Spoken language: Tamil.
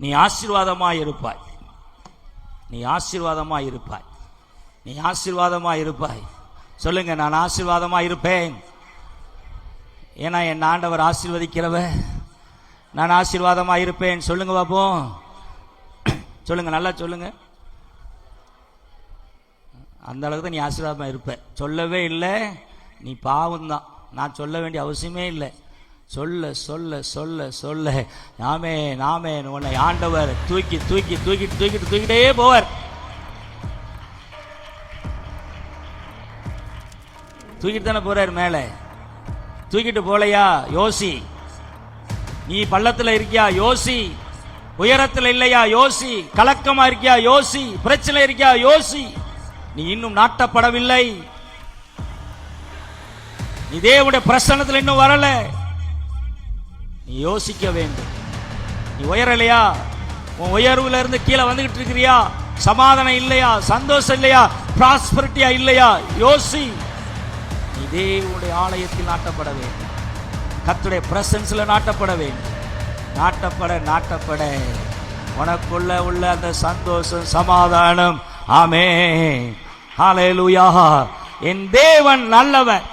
நீ ஆசீர்வாதமாய் இருப்பாய், நீ ஆசீர்வாதமாய் இருப்பாய், நீ ஆசீர்வாதமாய் இருப்பாய். சொல்லுங்க, நான் ஆசீர்வாதமாய் இருப்பேன். ஏன்னா என் ஆண்டவர் ஆசீர்வதிக்கிறவ. நான் ஆசீர்வாதமாய் இருப்பேன். சொல்லுங்க பாப்போம், சொல்லுங்க, நல்லா சொல்லுங்க. அந்த அளவுக்கு தான் நீ ஆசீர்வாதமாக இருப்ப. சொல்லவே இல்லை, நீ பாவம்தான். நான் சொல்ல வேண்டிய அவசியமே இல்லை. சொல்ல சொல்ல சொல்ல சொல்ல நாமே நாமே உன்னை ஆண்டவர் தூக்கி தூக்கி தூக்கிட்டு தூக்கிட்டு தூக்கிட்டே போவார். தூக்கிட்டு தானே போறார் மேலே. தூக்கிட்டு போலையா யோசி. நீ பள்ளத்துல இருக்கியா யோசி. உயரத்தில் இல்லையா யோசி. கலக்கமா இருக்கியா யோசி. பிரச்சனை இருக்கியா யோசி. நீ இன்னும் நாட்டப்படவில்லை. நீ தேவனுடைய பிரசன்னத்தில் இன்னும் வரல. நீ யோசிக்க வேண்டும். நீ உயரலையா? உன் உயர்வுல இருந்து கீழே வந்துகிட்டு இருக்கிறியா? சமாதானம் இல்லையா? சந்தோஷம் இல்லையா? பிராஸ்பரிட்டியா இல்லையா? யோசி. நீ தேவனுடைய ஆலயத்தில் நாட்டப்பட வேண்டும். கர்த்தருடைய பிரசன்ஸ்ல நாட்டப்பட வேண்டும். நாட்டப்பட நாட்டப்பட உனக்குள்ள உள்ள அந்த சந்தோஷம், சமாதானம். ஆமென், ஹல்லேலூயா. என் தேவன் நல்லவர்.